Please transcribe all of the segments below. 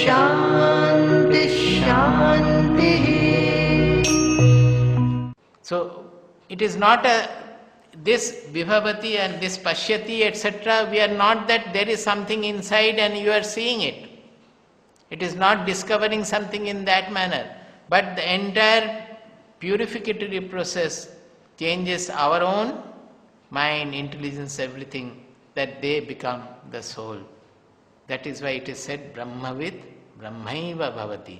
Shanti Shanti. So it is not this Vibhavati and this Pashyati etc. We are not that there is something inside and you are seeing it. It is not discovering something in that manner. But the entire purificatory process changes our own mind, intelligence, everything, that they become the soul. That is why it is said, Brahmavid Brahmaiva Bhavati.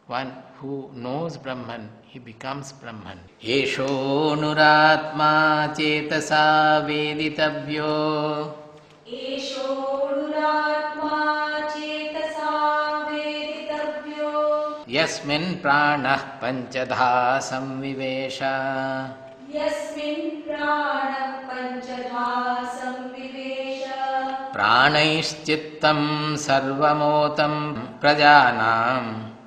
One who knows Brahman, he becomes Brahman. Esho nuratma cetasa veditavyo. Esho nuratma cetasa veditavyo. Yasmin pranah panchadha samvivesha. Yasmin pranah panchadha samvivesha. Pranaishchittam sarvamotam prajanam.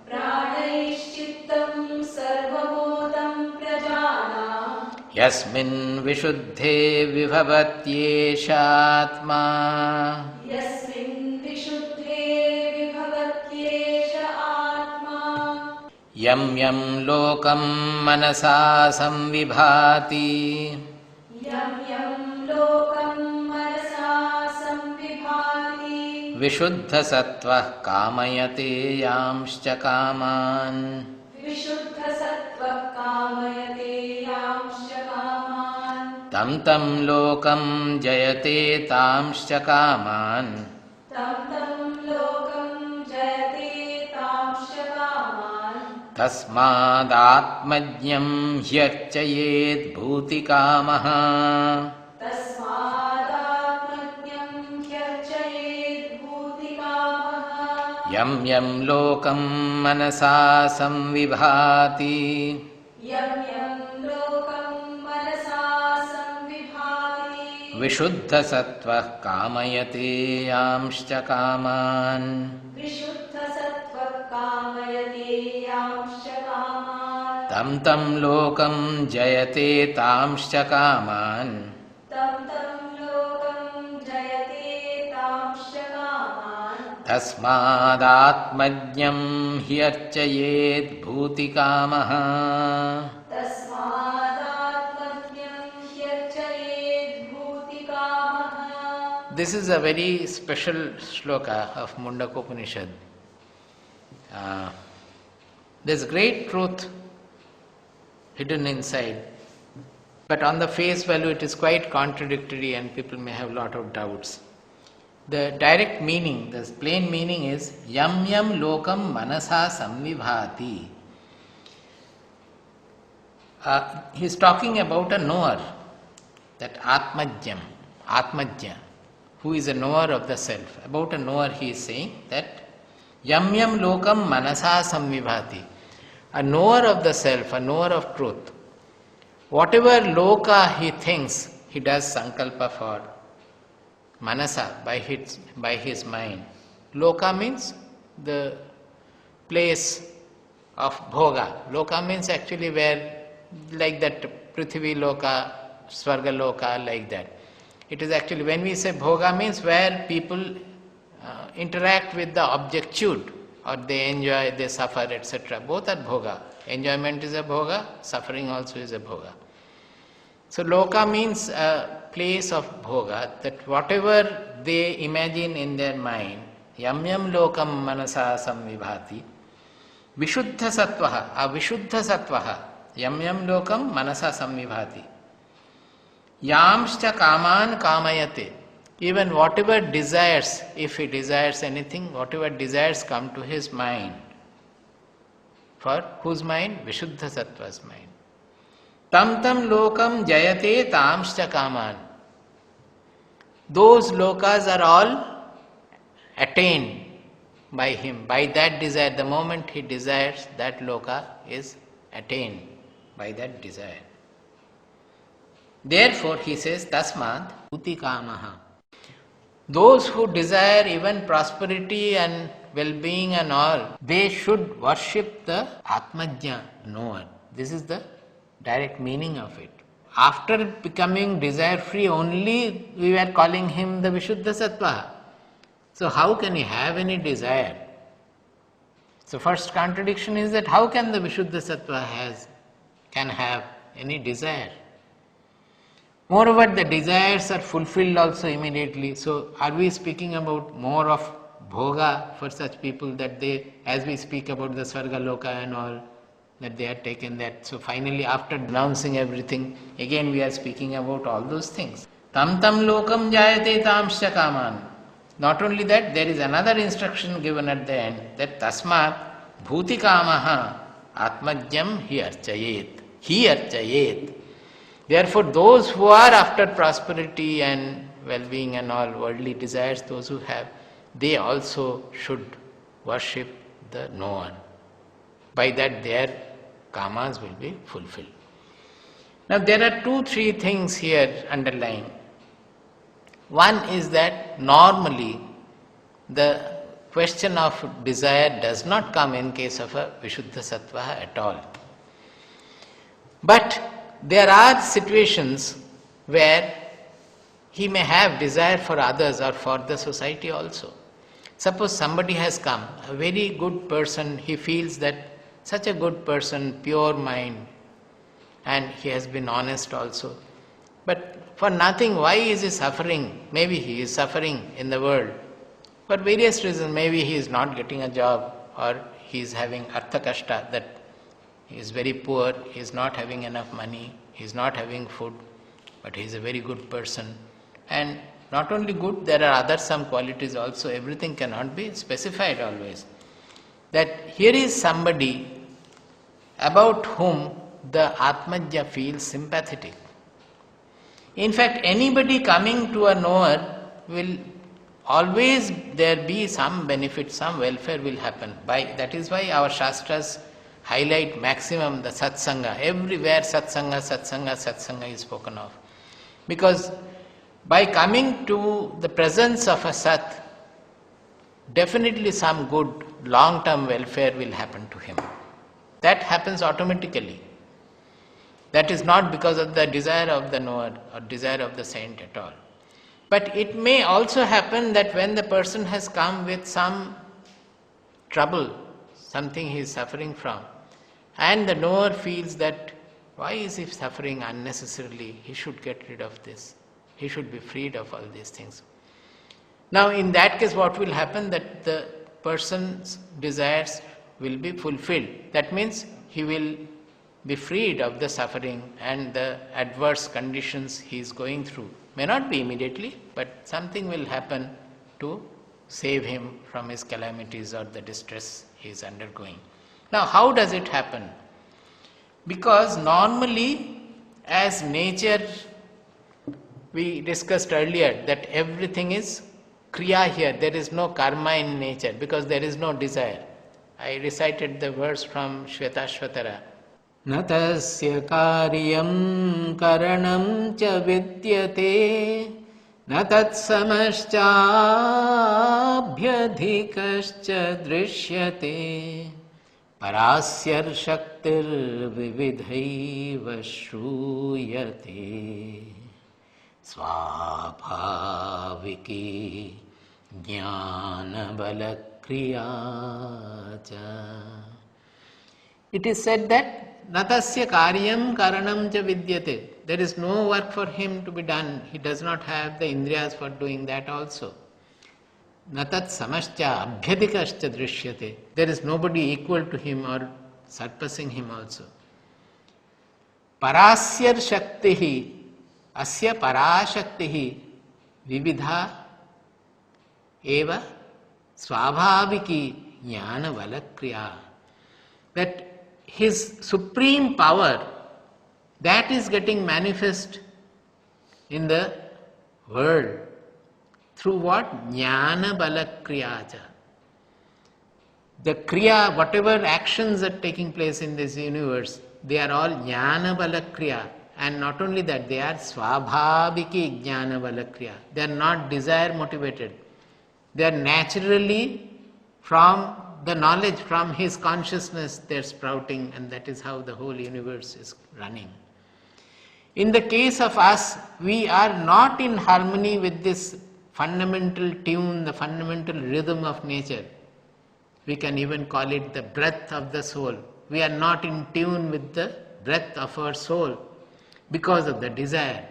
Pranaishchittam sarvamotam prajanam. Yasmin vishuddhe vibhavatyeshatma. Yasmin vishuddhe vibhavatyesha atma. Yam yam lokam manasa samvibhati. Yam yam lokam manasa samvibhati. Vishuddha sattva kamayate yamscha kaman. Vishuddha sattva kamayate yamscha kaman. Tam tam lokam jayate tamscha kaman. Tam tam lokam jayate tamscha kaman. Tasmadatmajñam hyarchayet bhuti kamaha. Tasmadatmajñam hyarchayet bhuti kamaha. Yam yam lokam manasa samvibhati. Yam yam lokam manasa samvibhati. Vishuddha sattva kamayate yamscha kaman. Vishuddha sattva kamayate yamscha kaman. Tam tam lokam jayate tamscha kaman. Tam tam lokam jayate tamscha kaman. Tasmadatmajñam hyarchayet bhuti kamaha. Tasmadatmajñam hyarchayet bhuti kamaha. This is a very special shloka of Mundakopanishad. There's great truth hidden inside, but on the face value it is quite contradictory and people may have a lot of doubts. The direct meaning, the plain meaning is Yam Yam Lokam Manasa Samvibhati. He's talking about a knower, that Atmajya, who is a knower of the self. About a knower he is saying that Yam Yam Lokam Manasa Samvibhati. A knower of the self, a knower of truth. Whatever loka he thinks, he does sankalpa for. Manasa, by his mind. Loka means the place of bhoga. Loka means actually where, like that Prithvi Loka, Swarga Loka, like that. It is actually, when we say bhoga means where people interact with the objectude, or they enjoy, they suffer, etc. Both are bhoga. Enjoyment is a bhoga, suffering also is a bhoga. So loka means a place of bhoga, that whatever they imagine in their mind, yam yam lokam manasa samvibhati, vishuddha sattvaha, a vishuddha sattvaha, yam yam lokam manasa samvibhati, yamscha kaman kamayate. Even whatever desires, if he desires anything, whatever desires come to his mind. For whose mind? Vishuddha sattva's mind. Tam tam lokam jayate tamscha kaman. Those lokas are all attained by him. By that desire, the moment he desires, that loka is attained by that desire. Therefore, he says, Tasmad Uti Kamaha. Those who desire even prosperity and well-being and all, they should worship the Atmajna knower. This is the direct meaning of it. After becoming desire-free only, we were calling him the Vishuddha Sattva. So how can he have any desire? So first contradiction is that how can the Vishuddha Sattva can have any desire? Moreover, the desires are fulfilled also immediately. So are we speaking about more of bhoga for such people, that they, as we speak about the Svarga Loka and all, that they are taken that. So finally, after denouncing everything, again we are speaking about all those things. Tam lokam jayate tamsya kaman. Not only that, there is another instruction given at the end, that tasmat bhuti kamaha atmajyam hi archayet. Hi archayet. Therefore, those who are after prosperity and well-being and all worldly desires, those who have, they also should worship the knower. By that their kamas will be fulfilled. Now there are 2-3 things here underlying. One is that normally the question of desire does not come in case of a Vishuddha Sattva at all. But there are situations where he may have desire for others or for the society also. Suppose somebody has come, a very good person, he feels that such a good person, pure mind, and he has been honest also. But for nothing, why is he suffering? Maybe he is suffering in the world. For various reasons, maybe he is not getting a job, or he is having artha kashta, that he is very poor, he is not having enough money, he is not having food, but he is a very good person. And not only good, there are other some qualities also. Everything cannot be specified always. That here is somebody about whom the Atmajya feels sympathetic. In fact, anybody coming to a knower will always there be some benefit, some welfare will happen. That is why our Shastras highlight maximum the satsanga. Everywhere satsanga is spoken of. Because by coming to the presence of a Sat, definitely some good long-term welfare will happen to him. That happens automatically. That is not because of the desire of the knower or desire of the saint at all. But it may also happen that when the person has come with some trouble, something he is suffering from, and the knower feels that why is he suffering unnecessarily, he should get rid of this. He should be freed of all these things. Now in that case what will happen, that the person's desires will be fulfilled. That means he will be freed of the suffering and the adverse conditions he is going through. May not be immediately, but something will happen to save him from his calamities or the distress he is undergoing. Now how does it happen? Because normally as nature, we discussed earlier that everything is kriya here. There is no karma in nature because there is no desire. I recited the verse from Shvetashvatara. Na tasya karyam karanam cha vidyate na tat samascha abhyadhikascha drishyate parasyar shaktir vividhaiva shruyate swabhaviki jnana balakriyacha. It is said that natasya karyam karanam cha vidyate. There is no work for him to be done. He does not have the indriyas for doing that also. Natat samascha abhyadikascha drishyate. There is nobody equal to him or surpassing him also. Parasyar shaktihi asya parashaktihi vividha eva swabhaviki jnana valakriya. That his supreme power, that is getting manifest in the world. Through what? Jnana balakriyacha. The kriya, whatever actions are taking place in this universe, they are all jnana balakriya. And not only that, they are swabhaviki jnana balakriya. They are not desire motivated. They are naturally from the knowledge, from his consciousness, they are sprouting, and that is how the whole universe is running. In the case of us, we are not in harmony with this fundamental tune, the fundamental rhythm of nature. We can even call it the breath of the soul. We are not in tune with the breath of our soul because of the desire.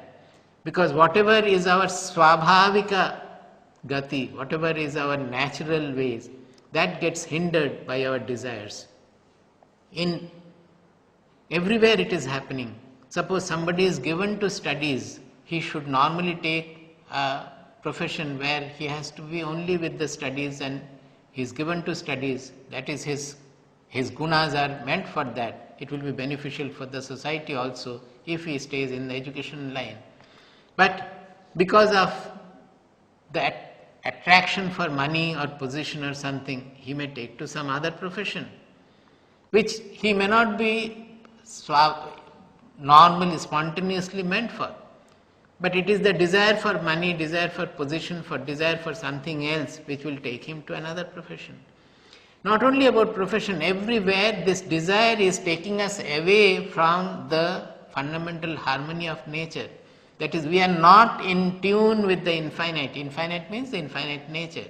Because whatever is our swabhavika gati, whatever is our natural ways, that gets hindered by our desires. In everywhere it is happening. Suppose somebody is given to studies, he should normally take a profession where he has to be only with the studies, and he is given to studies. That is his gunas are meant for that. It will be beneficial for the society also if he stays in the education line. But because of the attraction for money or position or something, he may take to some other profession, which he may not be normally, spontaneously meant for. But it is the desire for money, desire for position, desire for something else which will take him to another profession. Not only about profession, everywhere this desire is taking us away from the fundamental harmony of nature. That is, we are not in tune with the infinite. Infinite means the infinite nature.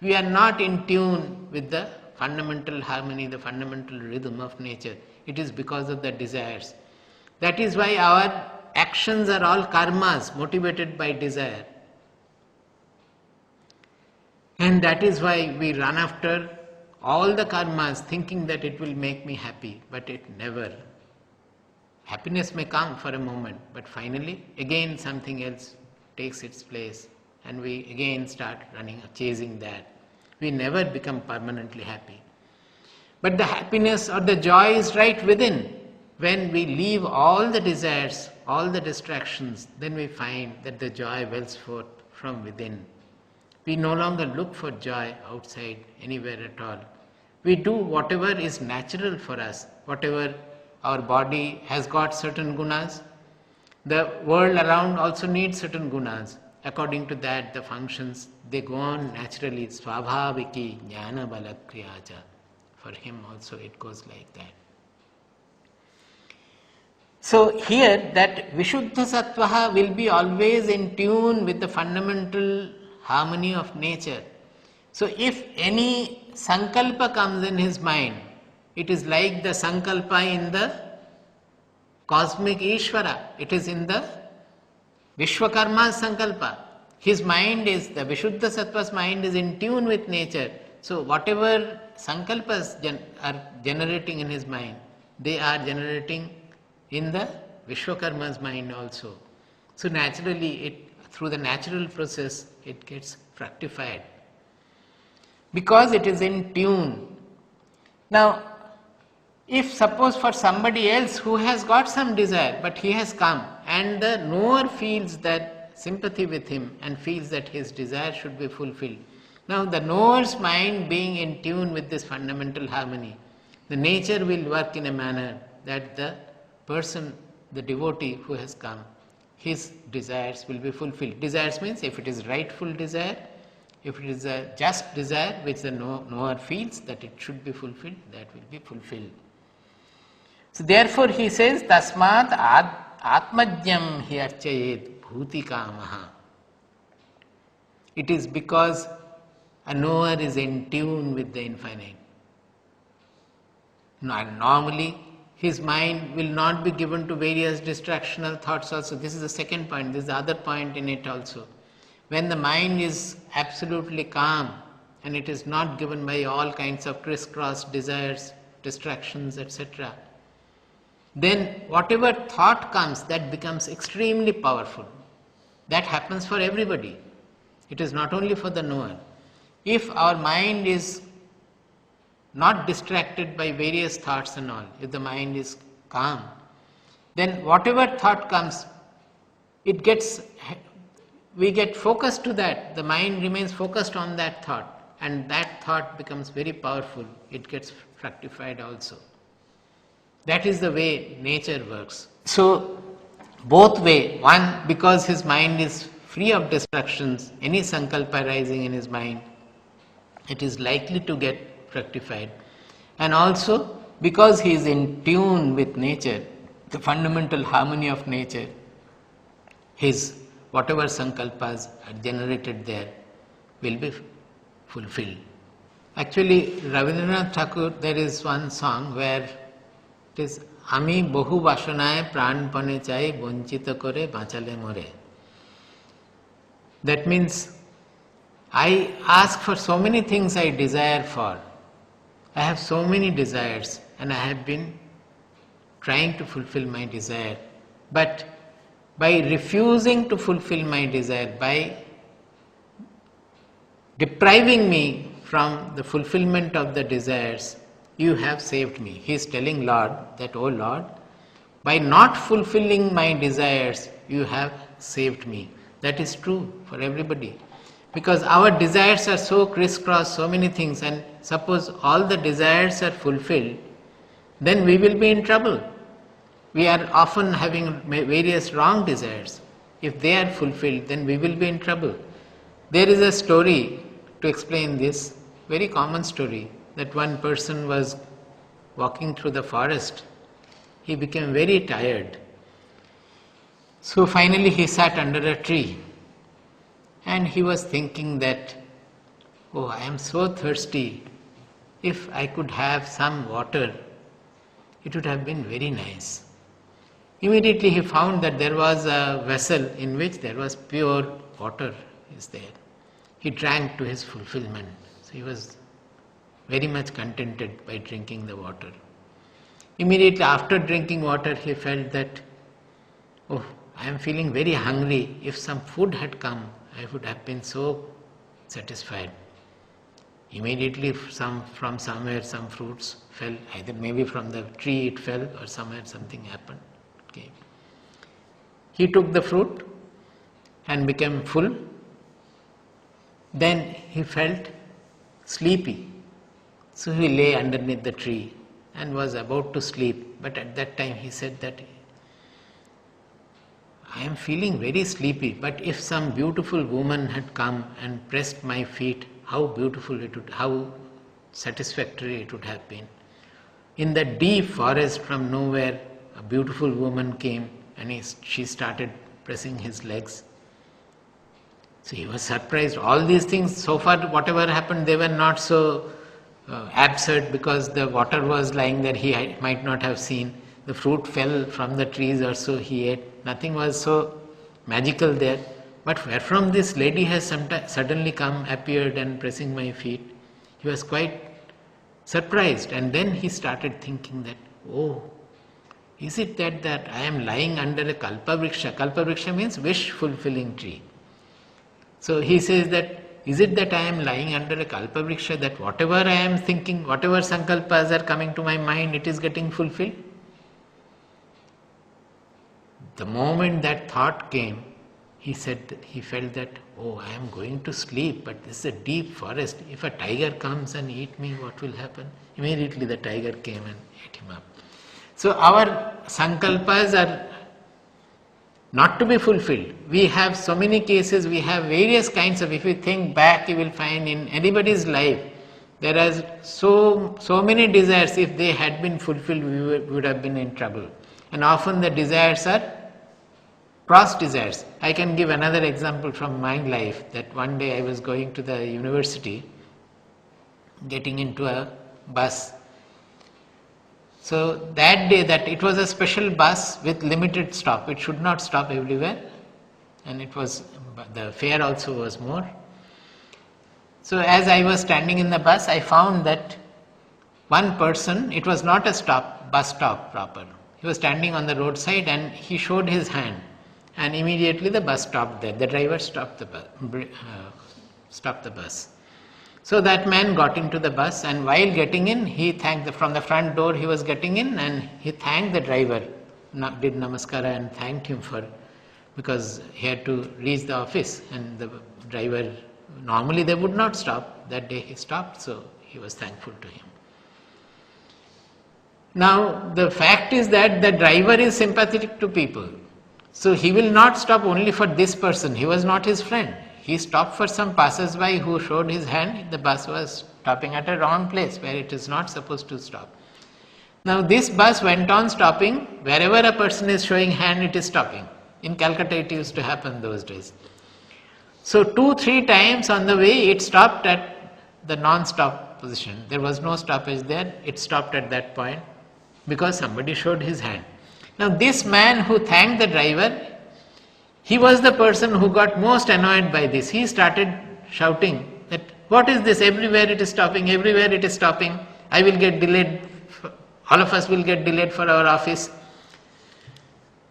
We are not in tune with the fundamental harmony, the fundamental rhythm of nature. It is because of the desires. That is why our actions are all karmas, motivated by desire. And that is why we run after all the karmas thinking that it will make me happy, but it never. Happiness may come for a moment, but finally again something else takes its place and we again start running, chasing that. We never become permanently happy. But the happiness or the joy is right within. When we leave all the desires, all the distractions, then we find that the joy wells forth from within. We no longer look for joy outside, anywhere at all. We do whatever is natural for us, whatever our body has got certain gunas. The world around also needs certain gunas. According to that, the functions, they go on naturally. Swabhaviki Jnana balakriyaja. For him also it goes like that. So here that Vishuddha Sattvaha will be always in tune with the fundamental harmony of nature. So if any sankalpa comes in his mind, it is like the sankalpa in the cosmic Ishvara. It is in the Vishwakarma's sankalpa. His mind is, the Vishuddha Sattva's mind is in tune with nature. So whatever sankalpas are generating in his mind, they are generating in the Vishwakarma's mind also. So naturally, through the natural process, it gets fructified. Because it is in tune. Now, if suppose for somebody else who has got some desire, but he has come and the knower feels that sympathy with him and feels that his desire should be fulfilled. Now the knower's mind being in tune with this fundamental harmony, the nature will work in a manner that the person, the devotee who has come, his desires will be fulfilled. Desires means if it is rightful desire, if it is a just desire which the knower feels that it should be fulfilled, that will be fulfilled. So therefore he says, Tasmat Atmajyam hi archayet bhuti kamaha. It is because a knower is in tune with the infinite. Normally, his mind will not be given to various distractional thoughts also. This is the second point. This is the other point in it also. When the mind is absolutely calm and it is not given by all kinds of crisscross desires, distractions, etc., then whatever thought comes, that becomes extremely powerful. That happens for everybody. It is not only for the knower. If our mind is not distracted by various thoughts and all, if the mind is calm, then whatever thought comes, we get focused to that. The mind remains focused on that thought, and that thought becomes very powerful. It gets fructified also. That is the way nature works. So both way, one, because his mind is free of distractions, any sankalpa arising in his mind, it is likely to get fructified. And also because he is in tune with nature, the fundamental harmony of nature, his whatever sankalpas are generated there will be fulfilled. Actually, Rabindranath Thakur, there is one song where it is Ami bohu bashanaye pranpane chai bonchito kore bachale more. That means I ask for so many things I desire for. I have so many desires and I have been trying to fulfill my desire. But by refusing to fulfill my desire, by depriving me from the fulfillment of the desires, you have saved me. He is telling Lord that, oh Lord, by not fulfilling my desires, you have saved me. That is true for everybody. Because our desires are so crisscross, so many things, and suppose all the desires are fulfilled, then we will be in trouble. We are often having various wrong desires. If they are fulfilled, then we will be in trouble. There is a story to explain this, very common story, that one person was walking through the forest. He became very tired. So finally he sat under a tree and he was thinking that, oh, I am so thirsty. If I could have some water, it would have been very nice. Immediately he found that there was a vessel in which there was pure water is there. He drank to his fulfillment. So he was very much contented by drinking the water. Immediately after drinking water, he felt that, oh, I am feeling very hungry. If some food had come, I would have been so satisfied. Immediately from somewhere some fruits fell, either maybe from the tree it fell or somewhere something happened. Okay. He took the fruit and became full. Then he felt sleepy. So he lay underneath the tree and was about to sleep. But at that time he said that, I am feeling very sleepy, but if some beautiful woman had come and pressed my feet, how beautiful it would, how satisfactory it would have been. In the deep forest from nowhere, a beautiful woman came and she started pressing his legs. So he was surprised. All these things, so far whatever happened, they were not so absurd because the water was lying there, he might not have seen. The fruit fell from the trees or so he ate. Nothing was so magical there. But wherefrom this lady has suddenly come, appeared and pressing my feet, he was quite surprised. And then he started thinking that, oh, is it that I am lying under a kalpavriksha? Kalpavriksha means wish-fulfilling tree. So he says that, is it that I am lying under a kalpavriksha, that whatever I am thinking, whatever sankalpas are coming to my mind, it is getting fulfilled? The moment that thought came, he said, he felt that, oh, I am going to sleep, but this is a deep forest. If a tiger comes and eat me, what will happen? Immediately the tiger came and ate him up. So our sankalpas are not to be fulfilled. We have so many cases, we have various kinds of, if you think back, you will find in anybody's life, there are so many desires. If they had been fulfilled, we would have been in trouble. And often the desires are cross desires. I can give another example from my life, that one day I was going to the university, getting into a bus. So that day, that it was a special bus with limited stop. It should not stop everywhere, and it was, the fare also was more. So as I was standing in the bus, I found that one person, it was not a bus stop proper. He was standing on the roadside and he showed his hand, and immediately the bus stopped there. The driver stopped the bus. So that man got into the bus, and while getting in, he thanked from the front door he was getting in, and he thanked the driver, did namaskara and thanked him because he had to reach the office, and the driver, normally they would not stop. That day he stopped, so he was thankful to him. Now the fact is that the driver is sympathetic to people. So he will not stop only for this person. He was not his friend. He stopped for some passers-by who showed his hand. The bus was stopping at a wrong place where it is not supposed to stop. Now this bus went on stopping. Wherever a person is showing hand, it is stopping. In Calcutta it used to happen those days. So 2-3 times on the way it stopped at the non-stop position. There was no stoppage there, it stopped at that point because somebody showed his hand. Now this man who thanked the driver, he was the person who got most annoyed by this. He started shouting that, what is this? Everywhere it is stopping, everywhere it is stopping. I will get delayed, all of us will get delayed for our office.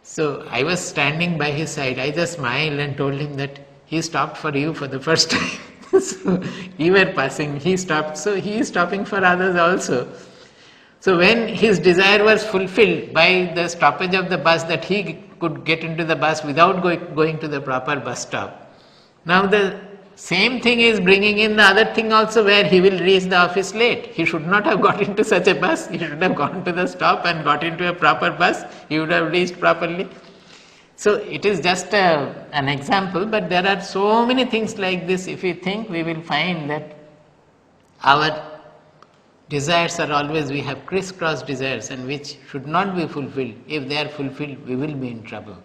So I was standing by his side. I just smiled and told him that he stopped for you for the first time. So you were passing, he stopped. So he is stopping for others also. So when his desire was fulfilled by the stoppage of the bus, that he could get into the bus without going to the proper bus stop. Now the same thing is bringing in the other thing also, where he will reach the office late. He should not have got into such a bus. He should have gone to the stop and got into a proper bus. He would have reached properly. So it is just an example, but there are so many things like this. If we think, we will find that our desires are always, we have crisscross desires and which should not be fulfilled. If they are fulfilled, we will be in trouble.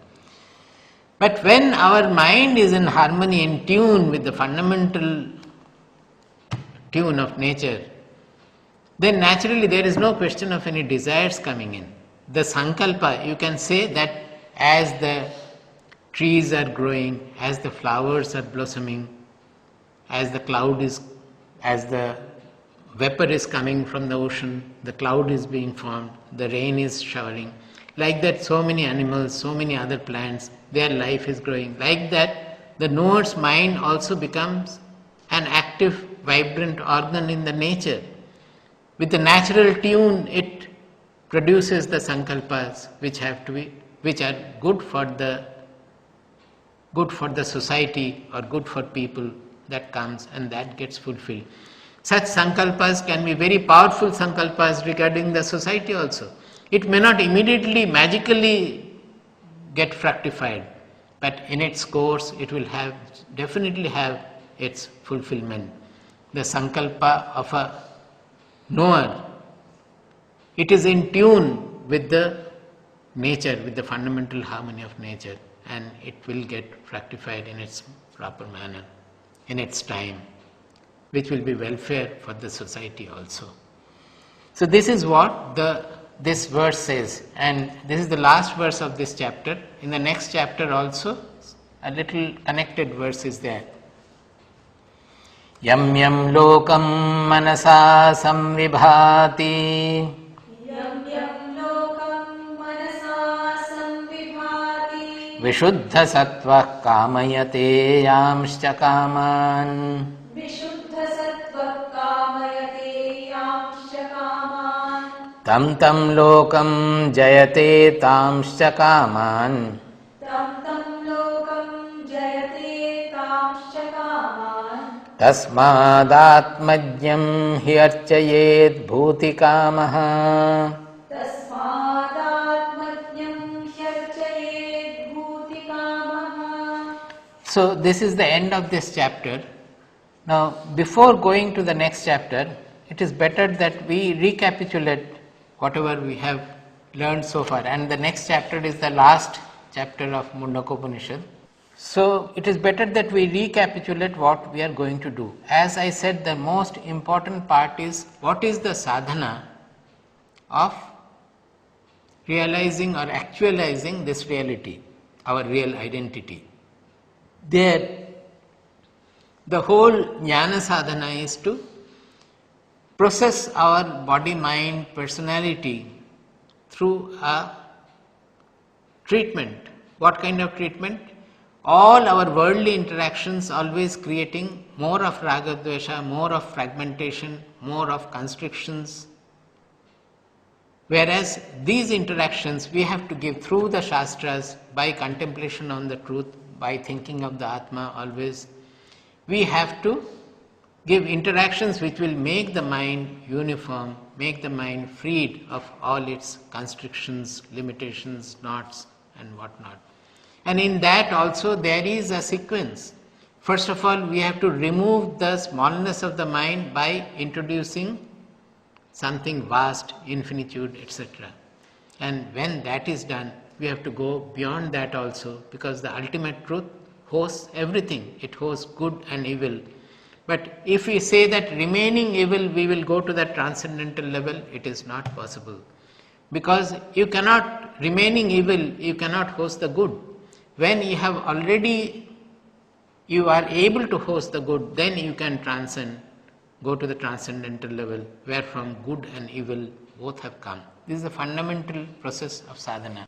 But when our mind is in harmony, in tune with the fundamental tune of nature, then naturally there is no question of any desires coming in. The sankalpa, you can say that as the trees are growing, as the flowers are blossoming, as the vapor is coming from the ocean, the cloud is being formed, the rain is showering. Like that, so many animals, so many other plants, their life is growing. Like that, the knower's mind also becomes an active, vibrant organ in the nature. With the natural tune, it produces the sankalpas which are good for the society or good for people. That comes and that gets fulfilled. Such sankalpas can be very powerful sankalpas regarding the society also. It may not immediately, magically get fructified, but in its course it will definitely have its fulfillment. The sankalpa of a knower, it is in tune with the nature, with the fundamental harmony of nature, and it will get fructified in its proper manner, in its time, which will be welfare for the society also. So this is what this verse says, and this is the last verse of this chapter. In the next chapter also, a little connected verse is there. Yam yam lokam manasa samvibhati, yam yam lokam manasa samvibhati, vishuddha sattva kamayate yamscha kaman, vishuddha sattva kamayate yamscha kaman, tam tam lokam jayate tamscha kaman, tam tam lokam jayate tamscha kaman, tasmadatmajñam hi archayet bhuti kamaha. tasmadatmajñam hyarchayet bhuti kamaha. So this is the end of this chapter. Now before going to the next chapter, it is better that we recapitulate whatever we have learned so far, and the next chapter is the last chapter of Mundakopanishad. So it is better that we recapitulate what we are going to do. As I said, the most important part is what is the sadhana of realizing or actualizing this reality, our real identity. There, the whole Jnana sadhana is to process our body, mind, personality through a treatment. What kind of treatment? All our worldly interactions always creating more of raga dvesha, more of fragmentation, more of constrictions. Whereas these interactions we have to give through the Shastras, by contemplation on the truth, by thinking of the Atma always. We have to give interactions which will make the mind uniform, make the mind freed of all its constrictions, limitations, knots and whatnot. And in that also there is a sequence. First of all, we have to remove the smallness of the mind by introducing something vast, infinitude, etc. And when that is done, we have to go beyond that also, because the ultimate truth hosts everything. It hosts good and evil. But if we say that remaining evil, we will go to that transcendental level, it is not possible. Because you cannot, remaining evil, you cannot host the good. When you have already, you are able to host the good, then you can transcend, go to the transcendental level, where from good and evil both have come. This is the fundamental process of sadhana.